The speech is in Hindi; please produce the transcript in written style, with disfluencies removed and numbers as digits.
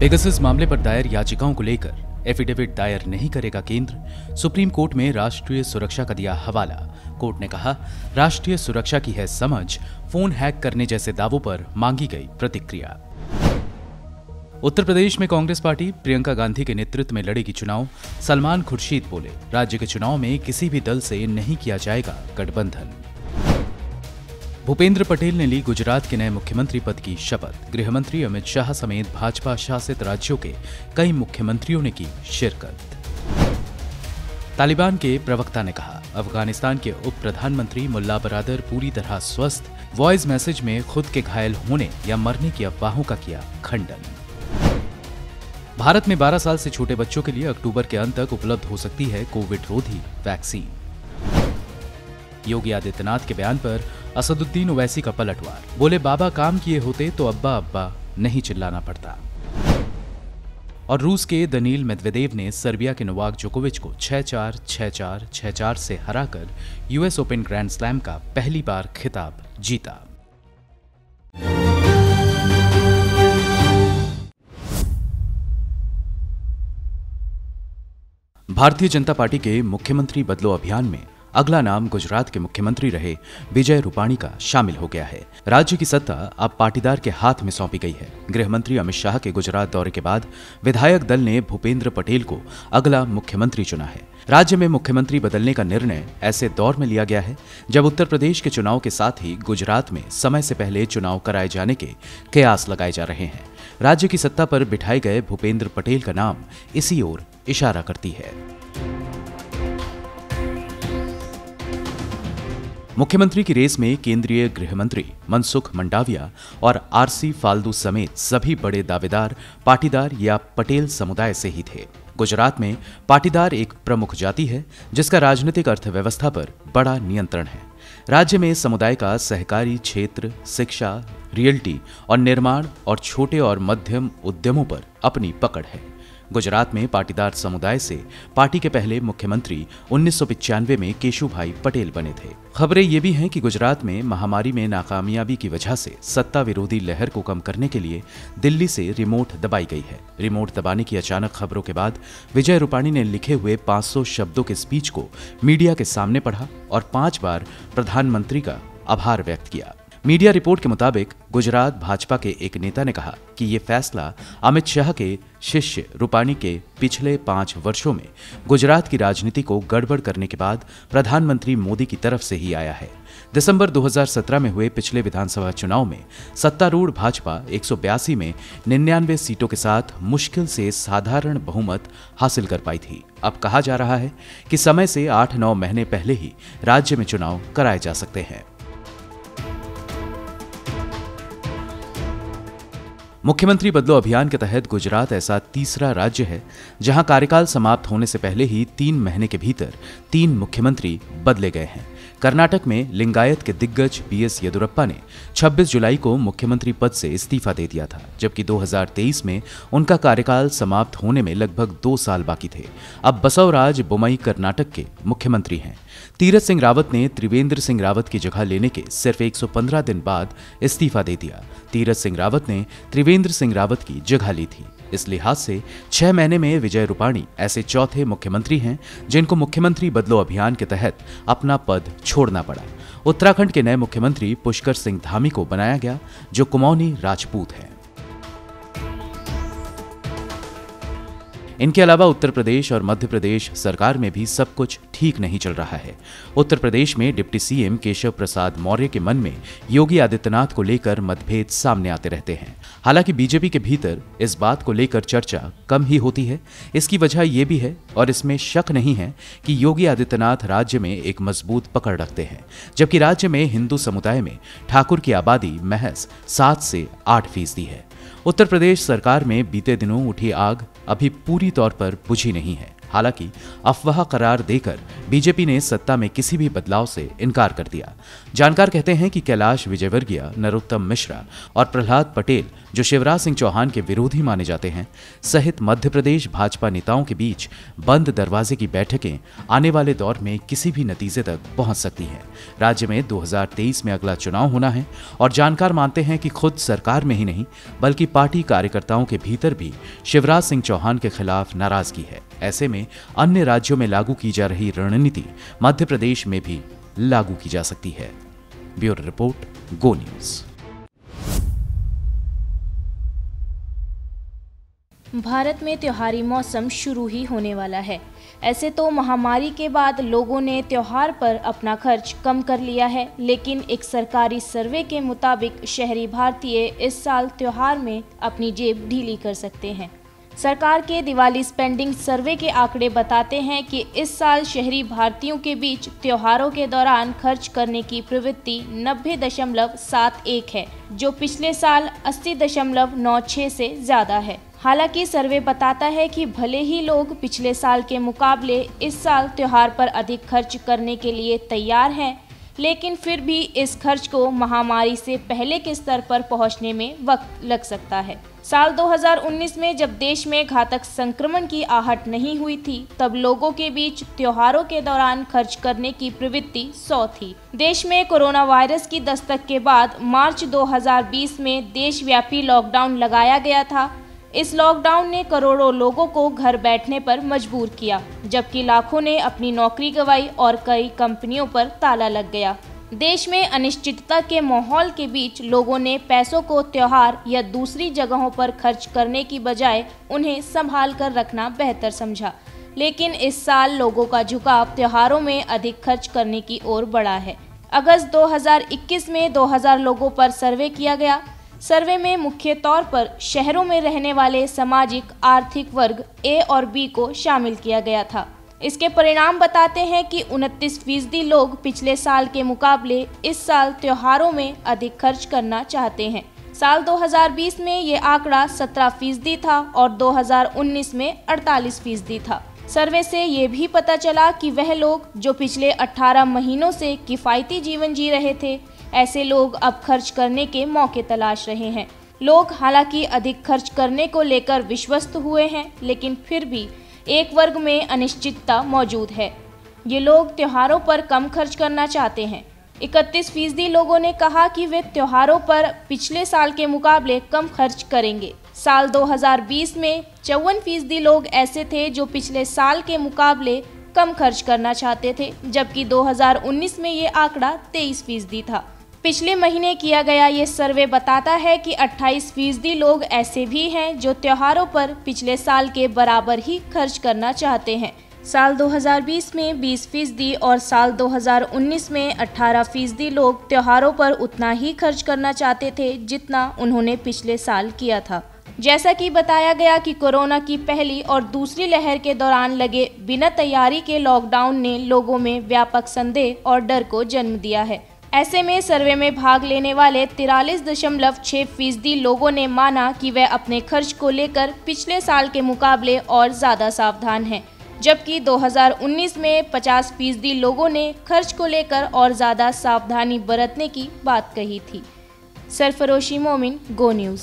पेगासस मामले पर दायर याचिकाओं को लेकर एफिडेविट दायर नहीं करेगा केंद्र। सुप्रीम कोर्ट में राष्ट्रीय सुरक्षा का दिया हवाला। कोर्ट ने कहा, राष्ट्रीय सुरक्षा की है समझ, फोन हैक करने जैसे दावों पर मांगी गई प्रतिक्रिया। उत्तर प्रदेश में कांग्रेस पार्टी प्रियंका गांधी के नेतृत्व में लड़ेगी चुनाव। सलमान खुर्शीद बोले, राज्य के चुनाव में किसी भी दल से नहीं किया जाएगा गठबंधन। भूपेंद्र पटेल ने ली गुजरात के नए मुख्यमंत्री पद की शपथ। गृहमंत्री अमित शाह समेत भाजपा शासित राज्यों के कई मुख्यमंत्रियों ने की शिरकत। तालिबान के प्रवक्ता ने कहा, अफगानिस्तान के उप प्रधानमंत्री मुल्ला बरादर पूरी तरह स्वस्थ। वॉइस मैसेज में खुद के घायल होने या मरने की अफवाहों का किया खंडन। भारत में 12 साल से छोटे बच्चों के लिए अक्टूबर के अंत तक उपलब्ध हो सकती है कोविड रोधी वैक्सीन। योगी आदित्यनाथ के बयान पर असदुद्दीन ओवैसी का पलटवार। बोले, बाबा काम किए होते तो अब्बा अब्बा नहीं चिल्लाना पड़ता। और रूस के दनील मेदवेदेव ने सर्बिया के नोवाक जोकोविच को 6-4, 6-4, 6-4 से हराकर यूएस ओपन ग्रैंड स्लैम का पहली बार खिताब जीता। भारतीय जनता पार्टी के मुख्यमंत्री बदलो अभियान में अगला नाम गुजरात के मुख्यमंत्री रहे विजय रूपाणी का शामिल हो गया है। राज्य की सत्ता अब पाटीदार के हाथ में सौंपी गई है। गृहमंत्री अमित शाह के गुजरात दौरे के बाद विधायक दल ने भूपेंद्र पटेल को अगला मुख्यमंत्री चुना है। राज्य में मुख्यमंत्री बदलने का निर्णय ऐसे दौर में लिया गया है जब उत्तर प्रदेश के चुनाव के साथ ही गुजरात में समय से पहले चुनाव कराए जाने के कयास लगाए जा रहे हैं। राज्य की सत्ता पर बिठाए गए भूपेंद्र पटेल का नाम इसी ओर इशारा करती है। मुख्यमंत्री की रेस में केंद्रीय गृह मंत्री मनसुख मंडाविया और आरसी फाल्दू समेत सभी बड़े दावेदार पाटीदार या पटेल समुदाय से ही थे। गुजरात में पाटीदार एक प्रमुख जाति है जिसका राजनीतिक अर्थव्यवस्था पर बड़ा नियंत्रण है। राज्य में समुदाय का सहकारी क्षेत्र, शिक्षा, रियल्टी और निर्माण और छोटे और मध्यम उद्यमों पर अपनी पकड़ है। गुजरात में पाटीदार समुदाय से पार्टी के पहले मुख्यमंत्री 1995 में केशुभाई पटेल बने थे। खबरें ये भी हैं कि गुजरात में महामारी में नाकामयाबी की वजह से सत्ता विरोधी लहर को कम करने के लिए दिल्ली से रिमोट दबाई गई है। रिमोट दबाने की अचानक खबरों के बाद विजय रूपाणी ने लिखे हुए 500 शब्दों के स्पीच को मीडिया के सामने पढ़ा और 5 बार प्रधानमंत्री का आभार व्यक्त किया। मीडिया रिपोर्ट के मुताबिक गुजरात भाजपा के एक नेता ने कहा कि ये फैसला अमित शाह के शिष्य रूपाणी के पिछले 5 वर्षों में गुजरात की राजनीति को गड़बड़ करने के बाद प्रधानमंत्री मोदी की तरफ से ही आया है। दिसंबर 2017 में हुए पिछले विधानसभा चुनाव में सत्तारूढ़ भाजपा 182 में 99 सीटों के साथ मुश्किल से साधारण बहुमत हासिल कर पाई थी। अब कहा जा रहा है कि समय से 8-9 महीने पहले ही राज्य में चुनाव कराए जा सकते हैं। मुख्यमंत्री बदलो अभियान के तहत गुजरात ऐसा तीसरा राज्य है जहां कार्यकाल समाप्त होने से पहले ही 3 महीने के भीतर 3 मुख्यमंत्री बदले गए हैं। कर्नाटक में लिंगायत के दिग्गज बीएस येदुरप्पा ने 26 जुलाई को मुख्यमंत्री पद से इस्तीफा दे दिया था, जबकि 2023 में उनका कार्यकाल समाप्त होने में लगभग 2 साल बाकी थे। अब बसवराज बोम्मई कर्नाटक के मुख्यमंत्री हैं। तीरथ सिंह रावत ने त्रिवेंद्र सिंह रावत की जगह लेने के सिर्फ 115 दिन बाद इस्तीफा दे दिया। तीरथ सिंह रावत ने त्रिवेंद्र सिंह रावत की जगह ली थी। इस लिहाज से 6 महीने में विजय रूपाणी ऐसे चौथे मुख्यमंत्री हैं जिनको मुख्यमंत्री बदलो अभियान के तहत अपना पद छोड़ना पड़ा। उत्तराखंड के नए मुख्यमंत्री पुष्कर सिंह धामी को बनाया गया, जो कुमाऊनी राजपूत हैं। इनके अलावा उत्तर प्रदेश और मध्य प्रदेश सरकार में भी सब कुछ ठीक नहीं चल रहा है। उत्तर प्रदेश में डिप्टी सीएम केशव प्रसाद मौर्य के मन में योगी आदित्यनाथ को लेकर मतभेद सामने आते रहते हैं। हालांकि बीजेपी के भीतर इस बात को लेकर चर्चा कम ही होती है। इसकी वजह यह भी है, और इसमें शक नहीं है, कि योगी आदित्यनाथ राज्य में एक मजबूत पकड़ रखते हैं, जबकि राज्य में हिंदू समुदाय में ठाकुर की आबादी महज 7 से 8% है। उत्तर प्रदेश सरकार में बीते दिनों उठी आग अभी पूरी तौर पर बुझी नहीं है। हालांकि अफवाह करार देकर बीजेपी ने सत्ता में किसी भी बदलाव से इनकार कर दिया। जानकार कहते हैं कि कैलाश विजयवर्गीय, नरोत्तम मिश्रा और प्रहलाद पटेल, जो शिवराज सिंह चौहान के विरोधी माने जाते हैं, सहित मध्य प्रदेश भाजपा नेताओं के बीच बंद दरवाजे की बैठकें आने वाले दौर में किसी भी नतीजे तक पहुंच सकती हैं। राज्य में 2023 में अगला चुनाव होना है और जानकार मानते हैं कि खुद सरकार में ही नहीं बल्कि पार्टी कार्यकर्ताओं के भीतर भी शिवराज सिंह चौहान के खिलाफ नाराजगी है। ऐसे में अन्य राज्यों में लागू की जा रही रणनीति मध्य प्रदेश में भी लागू की जा सकती है। ब्यूरो रिपोर्ट, गो न्यूज। भारत में त्योहारी मौसम शुरू ही होने वाला है। ऐसे तो महामारी के बाद लोगों ने त्योहार पर अपना खर्च कम कर लिया है, लेकिन एक सरकारी सर्वे के मुताबिक शहरी भारतीय इस साल त्योहार में अपनी जेब ढीली कर सकते हैं। सरकार के दिवाली स्पेंडिंग सर्वे के आंकड़े बताते हैं कि इस साल शहरी भारतीयों के बीच त्योहारों के दौरान खर्च करने की प्रवृत्ति 90.71 है, जो पिछले साल 80.96 से ज्यादा है। हालांकि सर्वे बताता है कि भले ही लोग पिछले साल के मुकाबले इस साल त्योहार पर अधिक खर्च करने के लिए तैयार हैं, लेकिन फिर भी इस खर्च को महामारी से पहले के स्तर पर पहुंचने में वक्त लग सकता है। साल 2019 में जब देश में घातक संक्रमण की आहट नहीं हुई थी, तब लोगों के बीच त्योहारों के दौरान खर्च करने की प्रवृत्ति 100 थी। देश में कोरोना वायरस की दस्तक के बाद मार्च 2020 में देशव्यापी लॉकडाउन लगाया गया था। इस लॉकडाउन ने करोड़ों लोगों को घर बैठने पर मजबूर किया, जबकि लाखों ने अपनी नौकरी गंवाई और कई कंपनियों पर ताला लग गया। देश में अनिश्चितता के माहौल के बीच लोगों ने पैसों को त्योहार या दूसरी जगहों पर खर्च करने की बजाय उन्हें संभाल कर रखना बेहतर समझा। लेकिन इस साल लोगों का झुकाव त्योहारों में अधिक खर्च करने की ओर बढ़ा है। अगस्त 2021 में 2000 लोगों पर सर्वे किया गया। सर्वे में मुख्य तौर पर शहरों में रहने वाले सामाजिक आर्थिक वर्ग ए और बी को शामिल किया गया था। इसके परिणाम बताते हैं कि 29% लोग पिछले साल के मुकाबले इस साल त्योहारों में अधिक खर्च करना चाहते हैं। साल 2020 में ये आंकड़ा 17% था और 2019 में 48% था। सर्वे से ये भी पता चला कि वह लोग जो पिछले 18 महीनों से किफायती जीवन जी रहे थे, ऐसे लोग अब खर्च करने के मौके तलाश रहे हैं। लोग हालांकि अधिक खर्च करने को लेकर विश्वस्त हुए हैं, लेकिन फिर भी एक वर्ग में अनिश्चितता मौजूद है। ये लोग त्योहारों पर कम खर्च करना चाहते हैं। 31% लोगों ने कहा कि वे त्योहारों पर पिछले साल के मुकाबले कम खर्च करेंगे। साल 2020 में 54% लोग ऐसे थे जो पिछले साल के मुकाबले कम खर्च करना चाहते थे, जबकि 2019 में ये आंकड़ा 23% था। पिछले महीने किया गया ये सर्वे बताता है कि 28% लोग ऐसे भी हैं जो त्योहारों पर पिछले साल के बराबर ही खर्च करना चाहते हैं। साल 2020 में 20% और साल 2019 में 18% लोग त्योहारों पर उतना ही खर्च करना चाहते थे जितना उन्होंने पिछले साल किया था। जैसा कि बताया गया कि कोरोना की पहली और दूसरी लहर के दौरान लगे बिना तैयारी के लॉकडाउन ने लोगों में व्यापक संदेह और डर को जन्म दिया है। ऐसे में सर्वे में भाग लेने वाले 43.6% लोगों ने माना कि वे अपने खर्च को लेकर पिछले साल के मुकाबले और ज्यादा सावधान हैं, जबकि 2019 में 50% लोगों ने खर्च को लेकर और ज्यादा सावधानी बरतने की बात कही थी। सरफरोशी मोमिन, गो न्यूज।